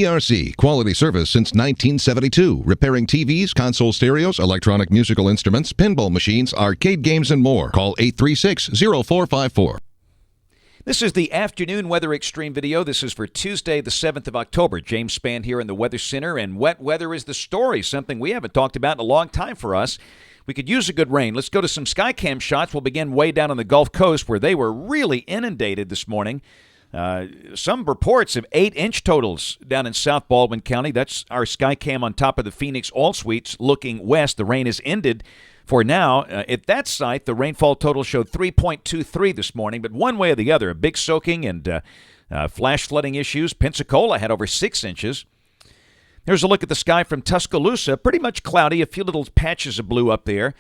ERC, quality service since 1972. Repairing TVs, console stereos, electronic musical instruments, pinball machines, arcade games, and more. Call 836-0454. This is the afternoon Weather Xtreme video. This is for Tuesday, the 7th of October. James Spann here in the Weather Center, and wet weather is the story, something we haven't talked about in a long time for us. We could use a good rain. Let's go to some Skycam shots. We'll begin way down on the Gulf Coast, where they were really inundated this morning. Some reports of 8-inch totals down in South Baldwin County. That's our Skycam on top of the Phoenix All Suites looking west. The rain has ended for now. At that site, the rainfall total showed 3.23 this morning, but one way or the other, a big soaking and flash flooding issues. Pensacola had over 6 inches. Here's a look at the sky from Tuscaloosa. Pretty much cloudy, a few little patches of blue up there.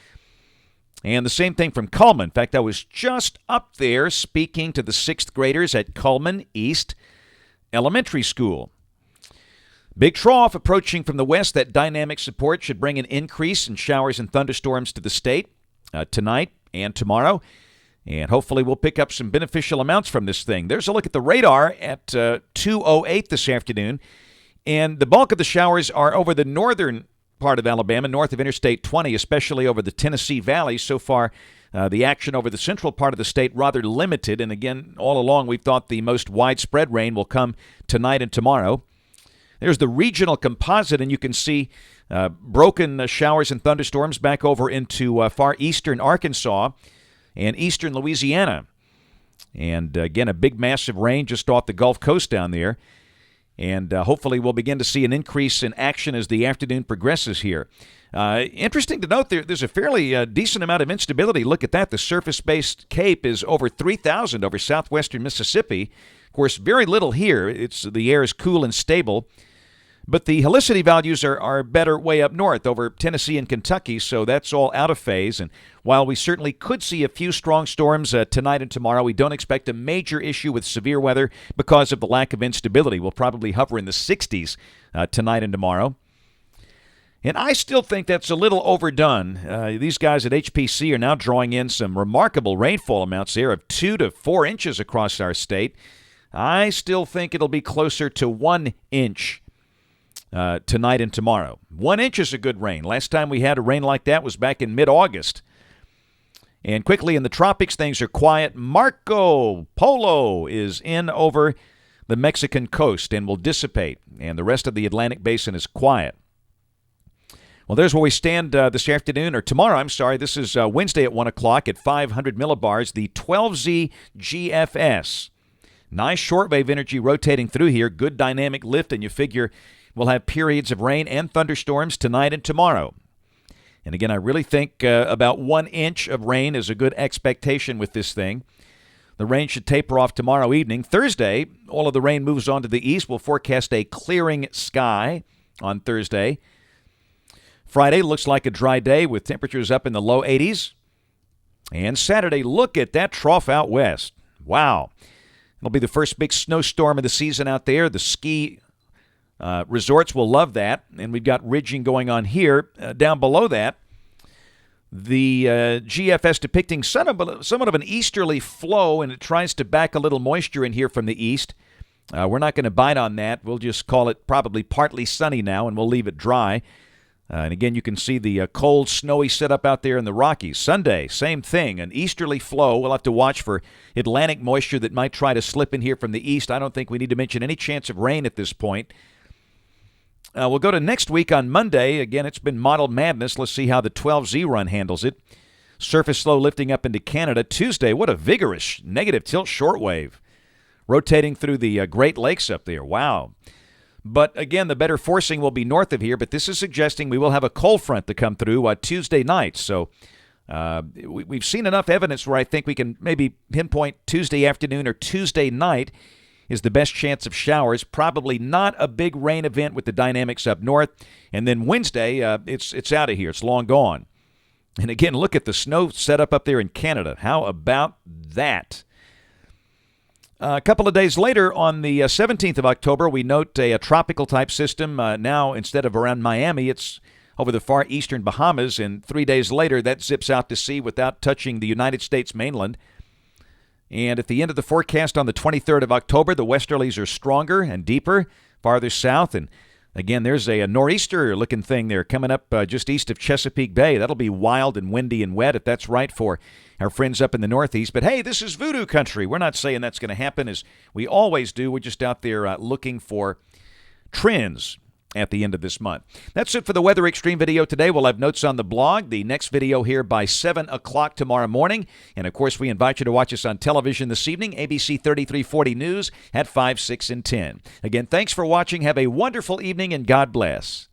And the same thing from Cullman. In fact, I was just up there speaking to the 6th graders at Cullman East Elementary School. Big trough approaching from the west. That dynamic support should bring an increase in showers and thunderstorms to the state tonight and tomorrow. And hopefully we'll pick up some beneficial amounts from this thing. There's a look at the radar at 2:08 this afternoon. And the bulk of the showers are over the northern part of Alabama, north of Interstate 20, especially over the Tennessee Valley. So far, the action over the central part of the state rather limited. And again, all along, we've thought the most widespread rain will come tonight and tomorrow. There's the regional composite, and you can see broken showers and thunderstorms back over into far eastern Arkansas and eastern Louisiana. And again, a big, massive rain just off the Gulf Coast down there. And hopefully we'll begin to see an increase in action as the afternoon progresses here. Interesting to note, there's a fairly decent amount of instability. Look at that. The surface-based CAPE is over 3,000 over southwestern Mississippi. Of course, very little here. The air is cool and stable. But the helicity values are better way up north over Tennessee and Kentucky, so that's all out of phase. And while we certainly could see a few strong storms tonight and tomorrow, we don't expect a major issue with severe weather because of the lack of instability. We'll probably hover in the 60s tonight and tomorrow. And I still think that's a little overdone. These guys at HPC are now drawing in some remarkable rainfall amounts there of 2 to 4 inches across our state. I still think it'll be closer to 1 inch tonight and tomorrow. 1 inch is a good rain. Last time we had a rain like that was back in mid-August. And quickly in the tropics, things are quiet. Marco Polo is in over the Mexican coast and will dissipate. And the rest of the Atlantic basin is quiet. Well, there's where we stand this afternoon, or tomorrow, I'm sorry. This is Wednesday at 1 o'clock at 500 millibars, the 12Z GFS. Nice shortwave energy rotating through here. Good dynamic lift, and you figure we'll have periods of rain and thunderstorms tonight and tomorrow. And again, I really think about 1 inch of rain is a good expectation with this thing. The rain should taper off tomorrow evening. Thursday, all of the rain moves on to the east. We'll forecast a clearing sky on Thursday. Friday looks like a dry day with temperatures up in the low 80s. And Saturday, look at that trough out west. Wow. It'll be the first big snowstorm of the season out there. The ski resorts will love that, and we've got ridging going on here. Down below that, the GFS depicting somewhat of an easterly flow, and it tries to back a little moisture in here from the east. We're not going to bite on that. We'll just call it probably partly sunny now, and we'll leave it dry. And again, you can see the cold, snowy setup out there in the Rockies. Sunday, same thing, an easterly flow. We'll have to watch for Atlantic moisture that might try to slip in here from the east. I don't think we need to mention any chance of rain at this point. We'll go to next week on Monday. Again, it's been model madness. Let's see how the 12Z run handles it. Surface low lifting up into Canada. Tuesday, what a vigorous negative tilt shortwave rotating through the Great Lakes up there. Wow. But again, the better forcing will be north of here, but this is suggesting we will have a cold front to come through Tuesday night. So we've seen enough evidence where I think we can maybe pinpoint Tuesday afternoon or Tuesday night is the best chance of showers. Probably not a big rain event with the dynamics up north. And then Wednesday, it's out of here. It's long gone. And again, look at the snow setup up there in Canada. How about that? A couple of days later, on the 17th of October, we note a tropical-type system. Now, instead of around Miami, it's over the far eastern Bahamas. And 3 days later, that zips out to sea without touching the United States mainland. And at the end of the forecast on the 23rd of October, the westerlies are stronger and deeper. farther south. And again, there's a nor'easter-looking thing there coming up just east of Chesapeake Bay. That'll be wild and windy and wet, if that's right for our friends up in the Northeast. But hey, this is voodoo country. We're not saying that's going to happen, as we always do. We're just out there looking for trends at the end of this month. That's it for the Weather Xtreme video today. We'll have notes on the blog. The next video here by 7 o'clock tomorrow morning. And, of course, we invite you to watch us on television this evening, ABC 3340 News at 5, 6, and 10. Again, thanks for watching. Have a wonderful evening, and God bless.